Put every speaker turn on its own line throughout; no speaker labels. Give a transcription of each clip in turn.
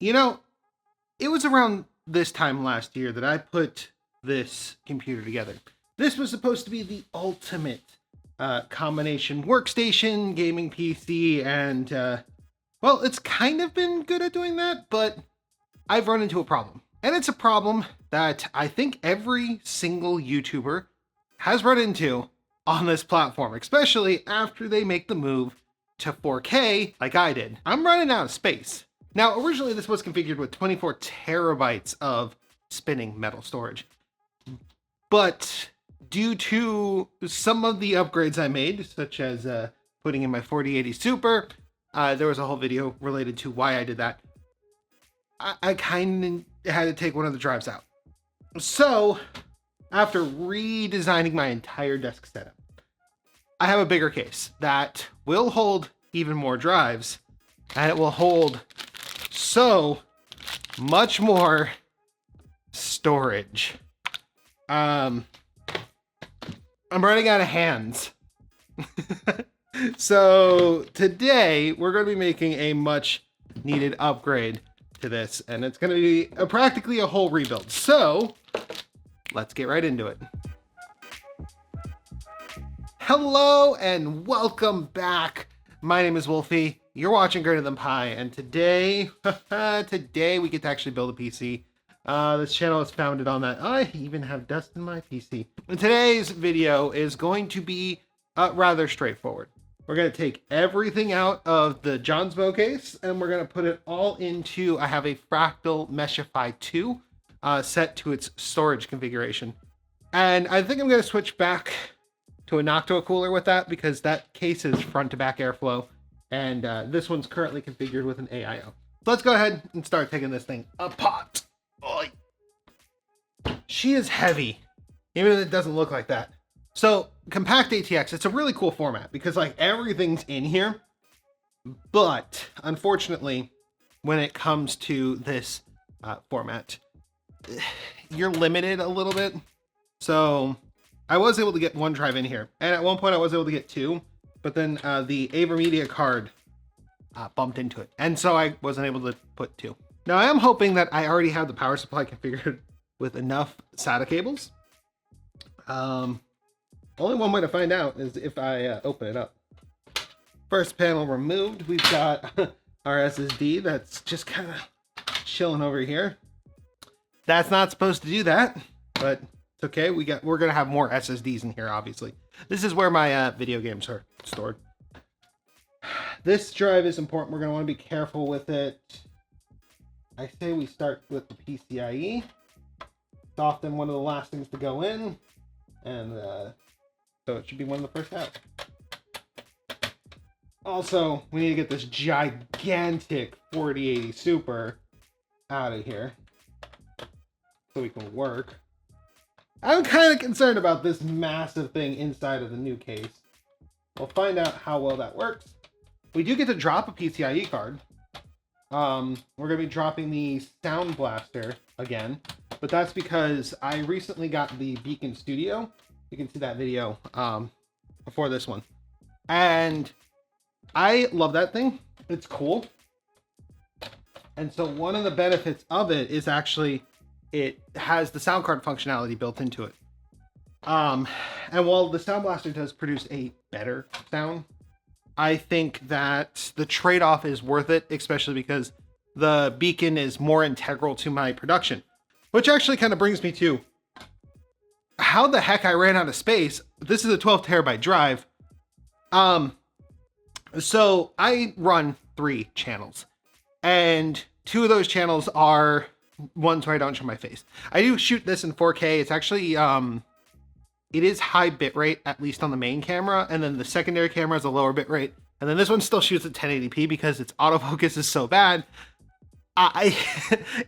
You know, it was around this time last year that I put this computer together. This was supposed to be the ultimate combination workstation, gaming PC, and well, it's kind of been good at doing that, but I've run into a problem. And it's a problem that I think every single YouTuber has run into on this platform, especially after they make the move to 4K like I did. I'm running out of space. Now, originally this was configured with 24 terabytes of spinning metal storage, but due to some of the upgrades I made, such as putting in my 4080 Super, there was a whole video related to why I did that. I kind of had to take one of the drives out. So, after redesigning my entire desk setup, I have a bigger case that will hold even more drives, and it will hold so much more storage. I'm running out of hands. So today we're going to be making a much needed upgrade to this, and it's going to be practically a whole rebuild. So let's get right into it. Hello and welcome back. My name is Wolfie. You're watching GreaterThanPie, and today we get to actually build a PC. This channel is founded on that. I even have dust in my PC. And today's video is going to be rather straightforward. We're going to take everything out of the Johnsbow case, and we're going to put it all into, I have a Fractal Meshify 2 set to its storage configuration. And I think I'm going to switch back to a Noctua cooler with that, because that case is front to back airflow, and this one's currently configured with an AIO. So let's go ahead and start taking this thing apart. Oy. She is heavy, even if it doesn't look like that. So Compact ATX, it's a really cool format because like everything's in here, but unfortunately, when it comes to this format, you're limited a little bit. So I was able to get one drive in here, and at one point I was able to get two, but then the NVIDIA card bumped into it, and so I wasn't able to put two. Now I am hoping that I already have the power supply configured with enough SATA cables. Only one way to find out is if I open it up. First panel removed, we've got our SSD that's just kind of chilling over here. That's not supposed to do that, but it's okay. We're gonna have more SSDs in here, obviously. This is where my video games are stored. This drive is important. We're gonna want to be careful with it. I say we start with the PCIe. It's often one of the last things to go in, and so it should be one of the first out. Also, we need to get this gigantic 4080 Super out of here so we can work. I'm kind of concerned about this massive thing inside of the new case. We'll find out how well that works. We do get to drop a PCIe card. We're going to be dropping the Sound Blaster again, but that's because I recently got the Beacon Studio. You can see that video before this one. And I love that thing. It's cool. And so one of the benefits of it is actually it has the sound card functionality built into it. And while the Sound Blaster does produce a better sound, I think that the trade-off is worth it, especially because the Beacon is more integral to my production. Which actually kind of brings me to how the heck I ran out of space. This is a 12 terabyte drive. So I run 3 channels, and 2 of those channels are ones where I don't show my face. I do shoot this in 4K. It's actually, it is high bitrate, at least on the main camera, and then the secondary camera is a lower bitrate, and then this one still shoots at 1080p because its autofocus is so bad.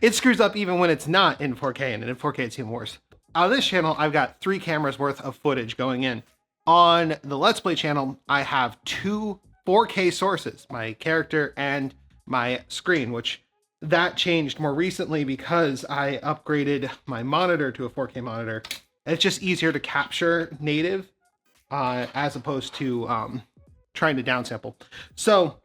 It screws up even when it's not in 4K, and in 4K it's even worse. On this channel, I've got 3 cameras worth of footage going in. On the Let's Play channel, I have 2 4K sources, my character and my screen, which that changed more recently because I upgraded my monitor to a 4K monitor. It's just easier to capture native as opposed to trying to downsample. So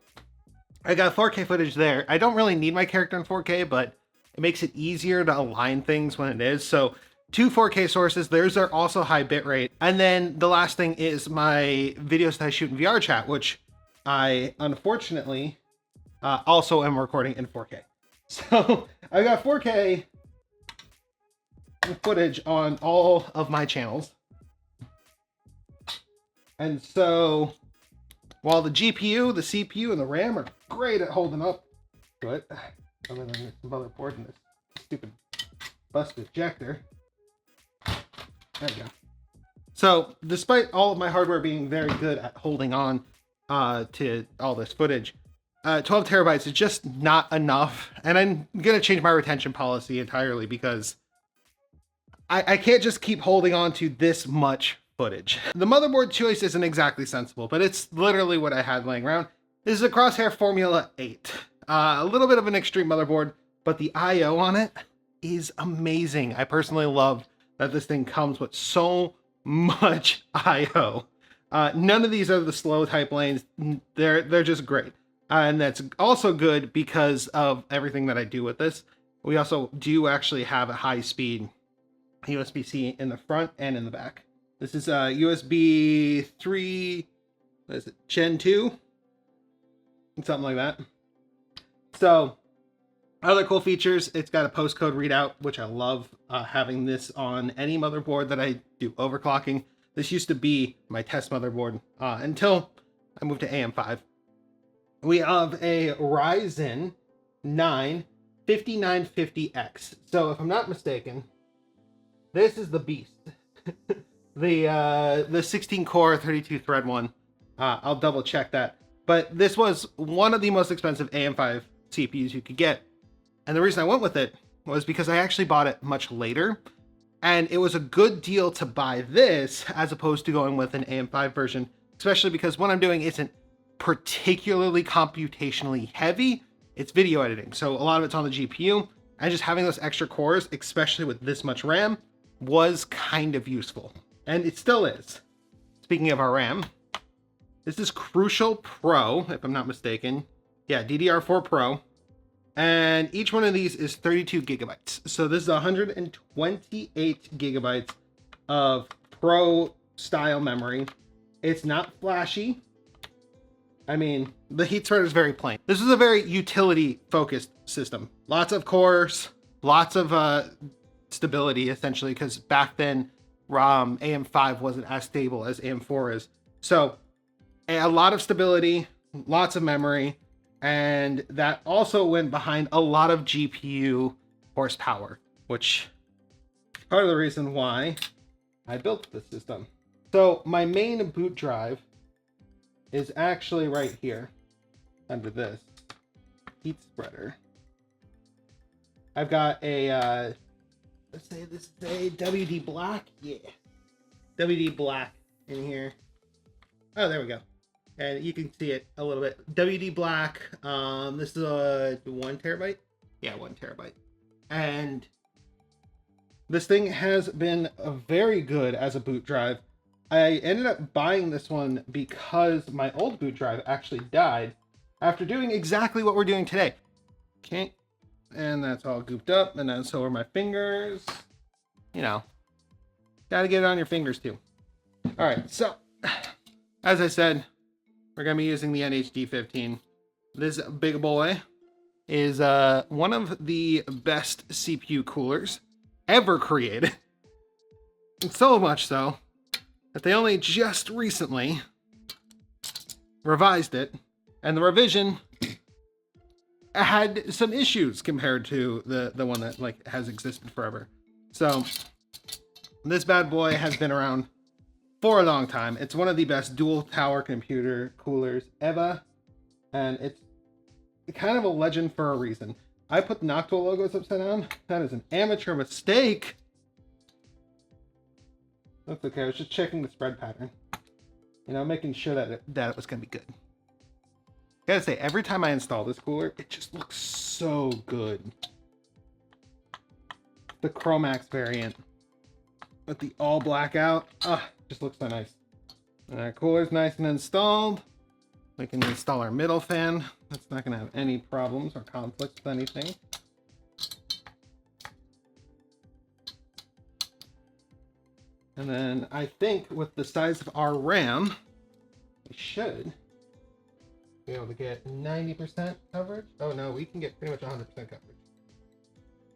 I got 4K footage there. I don't really need my character in 4K, but it makes it easier to align things when it is. So 2 4K sources, theirs are also high bitrate. And then the last thing is my videos that I shoot in VR chat, which I unfortunately also am recording in 4K. So I got 4K footage on all of my channels. And so while the GPU, the CPU, and the RAM are great at holding up to it, other than this motherboard and this stupid bust ejector. There we go. So despite all of my hardware being very good at holding on to all this footage, 12 terabytes is just not enough. And I'm going to change my retention policy entirely because I can't just keep holding on to this much footage. The motherboard choice isn't exactly sensible, but it's literally what I had laying around. This is a Crosshair Formula 8. A little bit of an extreme motherboard, but the I/O on it is amazing. I personally love that this thing comes with so much I/O. None of these are the slow type lanes. They're just great. And that's also good because of everything that I do with this. We also do actually have a high speed USB-C in the front and in the back. This is USB 3, what is it, Gen 2? Something like that. So, other cool features, it's got a postcode readout, which I love having this on any motherboard that I do overclocking. This used to be my test motherboard until I moved to AM5. We have a Ryzen 9 5950X. So, if I'm not mistaken, this is the beast. The 16 core 32 thread one. I'll double check that. But this was one of the most expensive AM5 CPUs you could get. And the reason I went with it was because I actually bought it much later. And it was a good deal to buy this as opposed to going with an AM5 version, especially because what I'm doing isn't particularly computationally heavy. It's video editing. So a lot of it's on the GPU. And just having those extra cores, especially with this much RAM, was kind of useful. And it still is. Speaking of our RAM, this is Crucial Pro, if I'm not mistaken. Yeah, DDR4 Pro. And each one of these is 32 gigabytes. So this is 128 gigabytes of Pro style memory. It's not flashy. I mean, the heat spreader is very plain. This is a very utility focused system. Lots of cores, lots of stability essentially, because back then AM5 wasn't as stable as AM4 is. So a lot of stability, lots of memory, and that also went behind a lot of GPU horsepower, which is part of the reason why I built this system. So my main boot drive is actually right here under this heat spreader. I've got a let's say this is a WD Black. Yeah. WD Black in here. Oh, there we go. And you can see it a little bit. WD Black. This is a 1 terabyte. Yeah, 1 terabyte. And this thing has been very good as a boot drive. I ended up buying this one because my old boot drive actually died after doing exactly what we're doing today. Okay. And that's all gooped up, and then so are my fingers. You know, gotta get it on your fingers too. All right, so as I said, we're gonna be using the NHD15. This big boy is one of the best CPU coolers ever created. So much so that they only just recently revised it, and the revision had some issues compared to the one that like has existed forever. So this bad boy has been around for a long time. It's one of the best dual tower computer coolers ever, and it's kind of a legend for a reason. I put the Noctua logos upside down. That is an amateur mistake. That's okay. I was just checking the spread pattern, you know, making sure that it was gonna be good. Gotta say, every time I install this cooler, it just looks so good. The Chromax variant with the all blackout, just looks so nice. And our cooler's nice and installed. We can install our middle fan. That's not going to have any problems or conflicts with anything. And then I think with the size of our RAM, we should be able to get 90% coverage. Oh no, we can get pretty much 100% coverage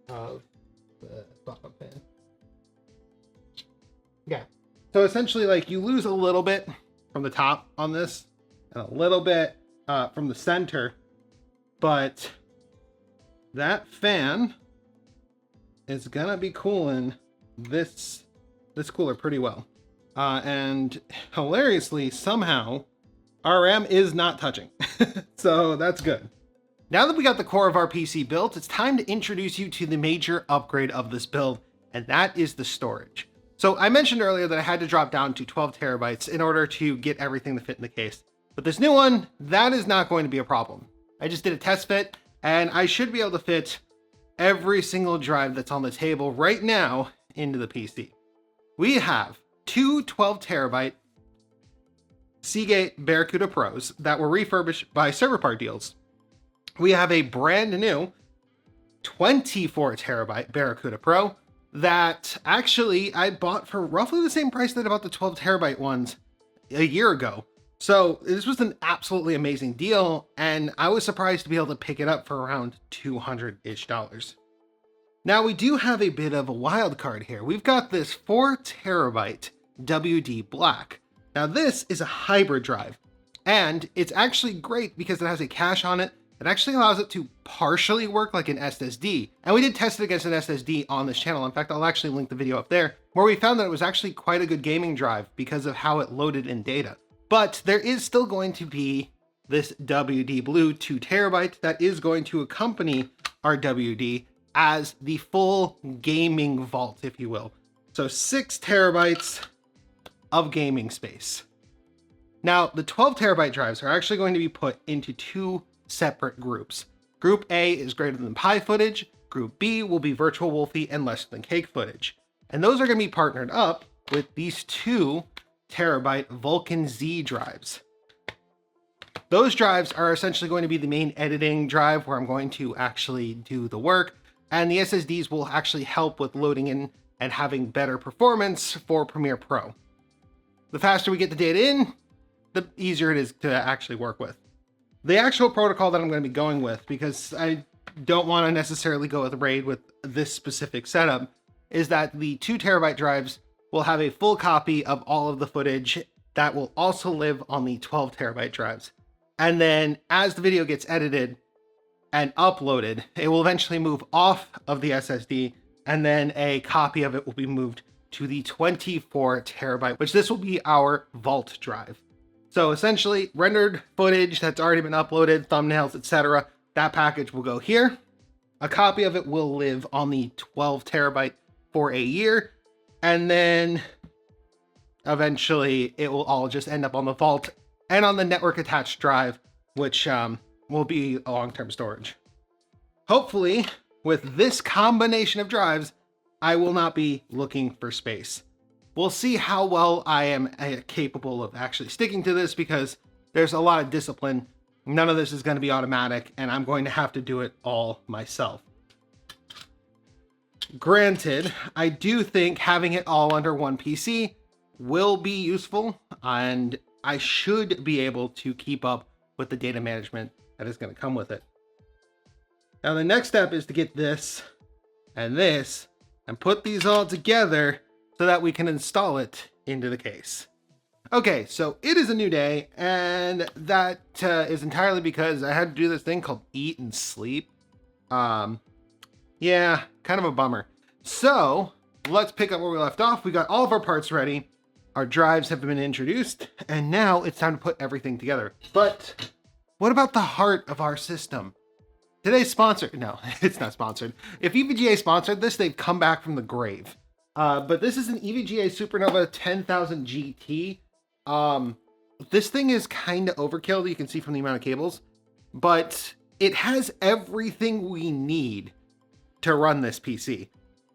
of the bottom fan. Yeah. So essentially, like, you lose a little bit from the top on this and a little bit from the center, but that fan is gonna be cooling this cooler pretty well. And hilariously, somehow, our RAM is not touching. So that's good. Now that we got the core of our PC built, it's time to introduce you to the major upgrade of this build, and that is the storage. So I mentioned earlier that I had to drop down to 12 terabytes in order to get everything to fit in the case. But this new one, that is not going to be a problem. I just did a test fit, and I should be able to fit every single drive that's on the table right now into the PC. We have two 12 terabyte Seagate Barracuda Pros that were refurbished by server part deals. We have a brand new 24 terabyte Barracuda Pro that actually I bought for roughly the same price that I bought the 12 terabyte ones a year ago. So this was an absolutely amazing deal, and I was surprised to be able to pick it up for around $200-ish. Now we do have a bit of a wild card here. We've got this 4 terabyte WD Black. Now this is a hybrid drive, and it's actually great because it has a cache on it that actually allows it to partially work like an SSD. And we did test it against an SSD on this channel. In fact, I'll actually link the video up there, where we found that it was actually quite a good gaming drive because of how it loaded in data. But there is still going to be this WD Blue 2 terabyte that is going to accompany our WD as the full gaming vault, if you will. So 6 terabytes of gaming space. Now, the 12 terabyte drives are actually going to be put into two separate groups. Group A is greater than pi footage. Group B will be virtual Wolfie and less than cake footage. And those are going to be partnered up with these 2 terabyte Vulcan Z drives. Those drives are essentially going to be the main editing drive where I'm going to actually do the work, and the SSDs will actually help with loading in and having better performance for Premiere Pro. The faster we get the data in, the easier it is to actually work with. The actual protocol that I'm going to be going with, because I don't want to necessarily go with RAID with this specific setup, is that the 2 terabyte drives will have a full copy of all of the footage that will also live on the 12 terabyte drives. And then as the video gets edited and uploaded, it will eventually move off of the SSD, and then a copy of it will be moved to the 24 terabyte, which this will be our vault drive. So essentially, rendered footage that's already been uploaded, thumbnails, etc., that package will go here. A copy of it will live on the 12 terabyte for a year, and then eventually it will all just end up on the vault and on the network attached drive, which will be long-term storage. Hopefully, with this combination of drives, I will not be looking for space. We'll see how well I am capable of actually sticking to this, because there's a lot of discipline. None of this is going to be automatic, and I'm going to have to do it all myself. Granted, I do think having it all under one PC will be useful, and I should be able to keep up with the data management that is going to come with it. Now, the next step is to get this and this and put these all together so that we can install it into the case. Okay, so it is a new day, and that is entirely because I had to do this thing called eat and sleep. Yeah, kind of a bummer. So let's pick up where we left off. We got all of our parts ready. Our drives have been introduced, and now it's time to put everything together. But what about the heart of our system? Today's sponsor, no, it's not sponsored. If EVGA sponsored this, they've come back from the grave. But this is an EVGA Supernova 10,000 GT. This thing is kind of overkill, you can see from the amount of cables, but it has everything we need to run this PC.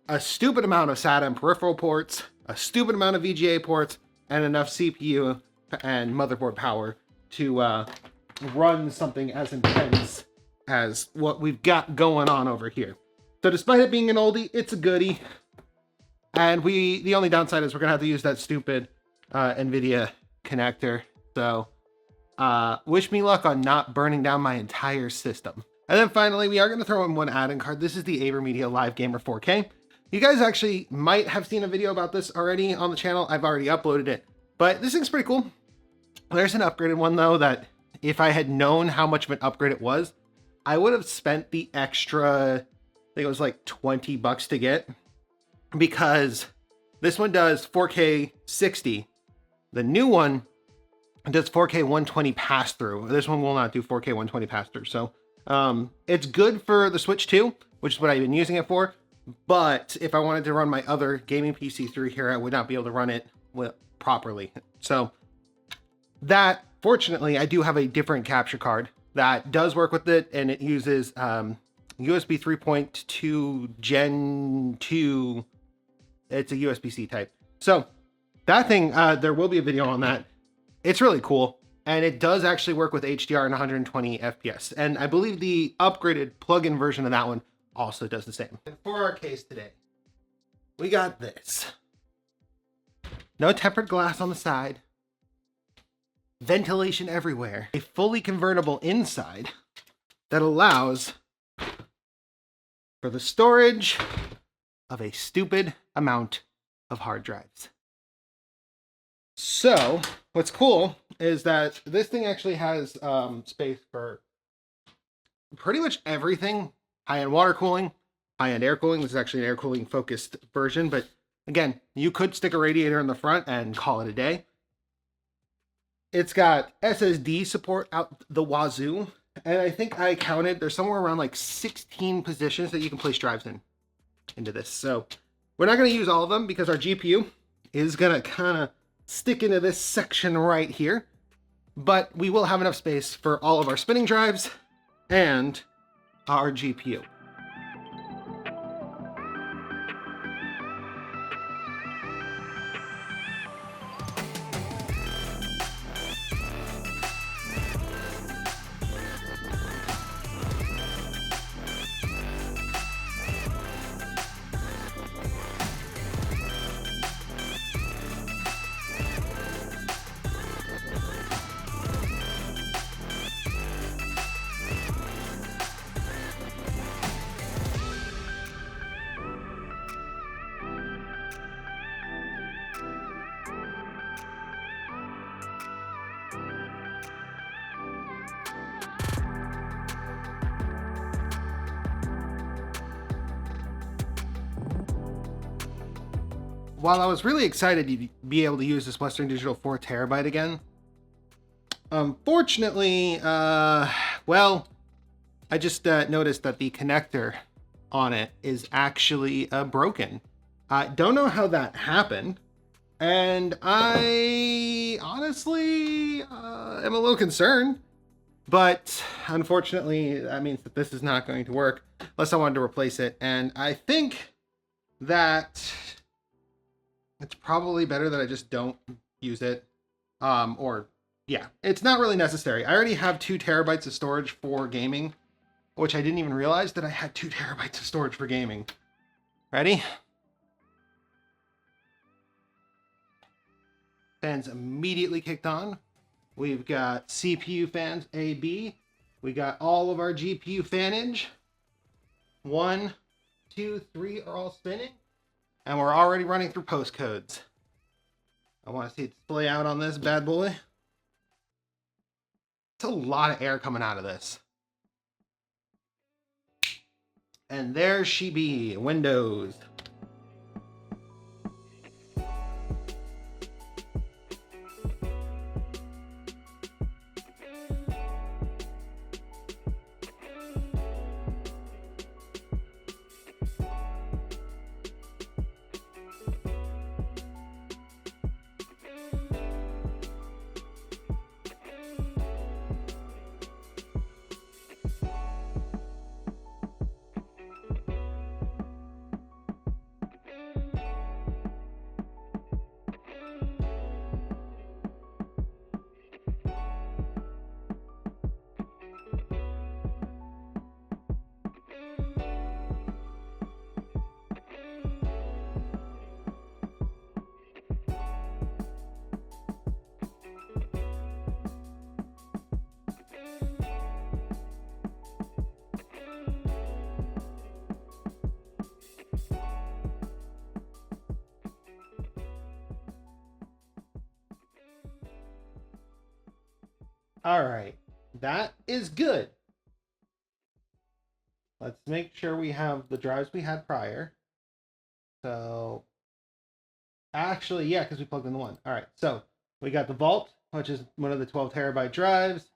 A stupid amount of SATA and peripheral ports, a stupid amount of VGA ports, and enough CPU and motherboard power to run something as intense as what we've got going on over here. So despite it being an oldie, it's a goodie. And the only downside is we're gonna have to use that stupid NVIDIA connector. So wish me luck on not burning down my entire system. And then finally, we are gonna throw in one add-in card. This is the AverMedia Live Gamer 4K. You guys actually might have seen a video about this already on the channel. I've already uploaded it, but this thing's pretty cool. There's an upgraded one though that if I had known how much of an upgrade it was, I would have spent the extra, I think it was like 20 bucks to get, because this one does 4K 60. The new one does 4K 120 pass through. This one will not do 4K 120 pass through. So it's good for the Switch 2, which is what I've been using it for. But if I wanted to run my other gaming PC through here, I would not be able to run it properly. So that, fortunately, I do have a different capture card that does work with it, and it uses USB 3.2 Gen 2. It's a USB-C type. So that thing, there will be a video on that. It's really cool, and it does actually work with HDR and 120 FPS. And I believe the upgraded plug-in version of that one also does the same. And for our case today, we got this. No tempered glass on the side. Ventilation everywhere. A fully convertible inside that allows for the storage of a stupid amount of hard drives. So what's cool is that this thing actually has space for pretty much everything. High-end water cooling, high-end air cooling. This is actually an air cooling focused version, but again, you could stick a radiator in the front and call it a day. It's got SSD support out the wazoo, and I think I counted, there's somewhere around like 16 positions that you can place drives into this. So we're not going to use all of them because our GPU is going to kind of stick into this section right here, but we will have enough space for all of our spinning drives and our GPU. While I was really excited to be able to use this Western Digital 4 terabyte again, unfortunately, well, I just noticed that the connector on it is actually broken. I don't know how that happened, and I honestly am a little concerned, but unfortunately, that means that this is not going to work unless I wanted to replace it, and I think that it's probably better that I just don't use it. Or yeah, it's not really necessary. I already have 2 terabytes of storage for gaming, which I didn't even realize that I had 2 terabytes of storage for gaming. Ready? Fans immediately kicked on. We've got CPU fans A, B. We got all of our GPU fanage. 1, 2, 3 are all spinning. And we're already running through postcodes. I want to see it display out on this bad boy. It's a lot of air coming out of this. And there she be, Windows. All right, that is good. Let's make sure we have the drives we had prior. So, actually, yeah, because we plugged in the one. All right, so we got the Vault, which is one of the 12 terabyte drives.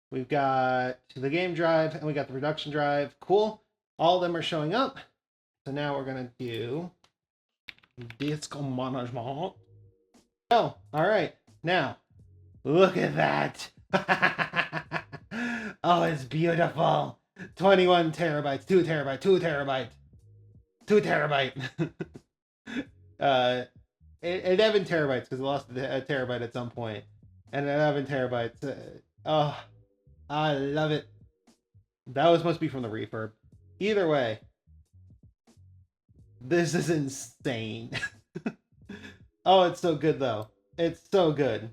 We've got the game drive, and we got the production drive. Cool. All of them are showing up. So now we're going to do disk management. Oh, all right. Now, look at that. Oh, it's beautiful. 21 terabytes, 2 terabyte, 2 terabyte, 2 terabyte. 11 terabytes because I lost a terabyte at some point. And 11 terabytes. Oh, I love it. That was supposed to be from the refurb. Either way, this is insane. Oh, it's so good though. It's so good.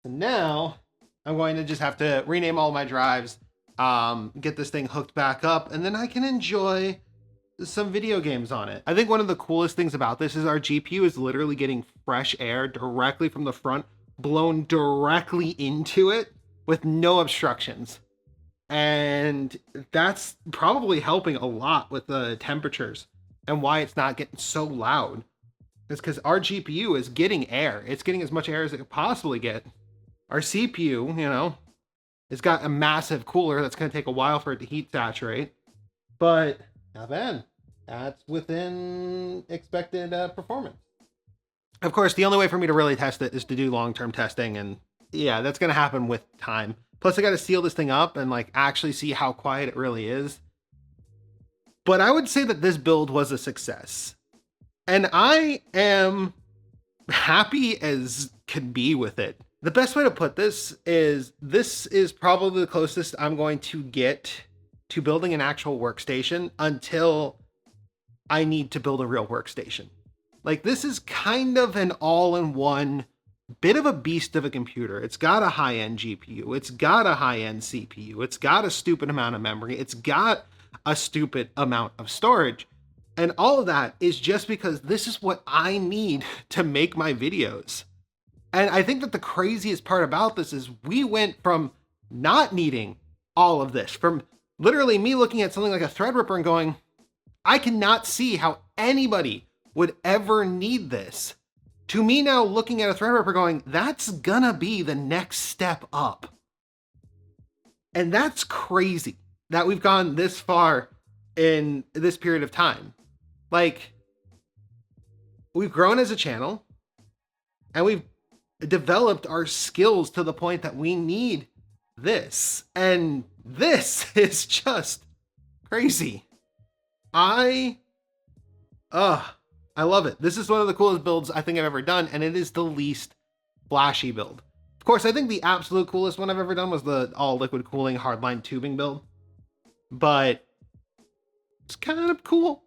So now I'm going to just have to rename all my drives, get this thing hooked back up, and then I can enjoy some video games on it. I think one of the coolest things about this is our GPU is literally getting fresh air directly from the front, blown directly into it with no obstructions. And that's probably helping a lot with the temperatures and why it's not getting so loud. It's because our GPU is getting air. It's getting as much air as it could possibly get. Our CPU, you know, it's got a massive cooler that's going to take a while for it to heat saturate. But not bad. That's within expected performance. Of course, the only way for me to really test it is to do long-term testing. And yeah, that's going to happen with time. Plus, I got to seal this thing up and like actually see how quiet it really is. But I would say that this build was a success. And I am happy as can be with it. The best way to put this is probably the closest I'm going to get to building an actual workstation until I need to build a real workstation. Like, this is kind of an all-in-one bit of a beast of a computer. It's got a high-end GPU. It's got a high-end CPU. It's got a stupid amount of memory. It's got a stupid amount of storage. And all of that is just because this is what I need to make my videos. And I think that the craziest part about this is we went from not needing all of this, from literally me looking at something like a Threadripper and going, I cannot see how anybody would ever need this, to me now looking at a Threadripper going, that's gonna be the next step up. And that's crazy that we've gone this far in this period of time. Like, we've grown as a channel and we've developed our skills to the point that we need this. And this is just crazy. I love it. This is one of the coolest builds I think I've ever done, and it is the least flashy build. Of course, I think the absolute coolest one I've ever done was the all liquid cooling hardline tubing build, but it's kind of cool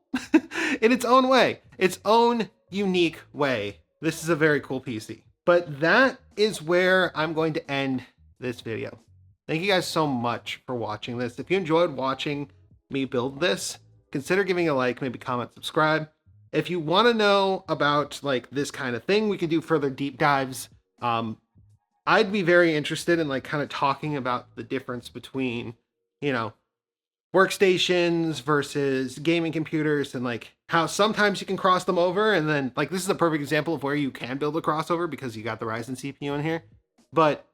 in its own way, its own unique way. This is a very cool PC, but that is where I'm going to end this video. Thank you guys so much for watching this. If you enjoyed watching me build this, consider giving a like, maybe comment, subscribe. If you want to know about like this kind of thing, we can do further deep dives. I'd be very interested in like kind of talking about the difference between, you know, workstations versus gaming computers, and like how sometimes you can cross them over. And then like, this is a perfect example of where you can build a crossover because you got the Ryzen CPU in here, but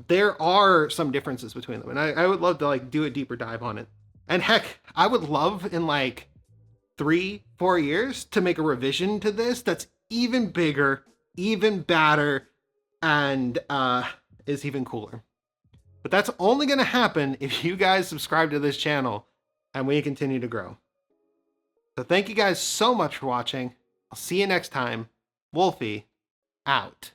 there are some differences between them. And I would love to like do a deeper dive on it. And heck, I would love in like 3-4 years to make a revision to this that's even bigger, even badder, and is even cooler. But that's only going to happen if you guys subscribe to this channel and we continue to grow. So thank you guys so much for watching. I'll see you next time. Wolfie out.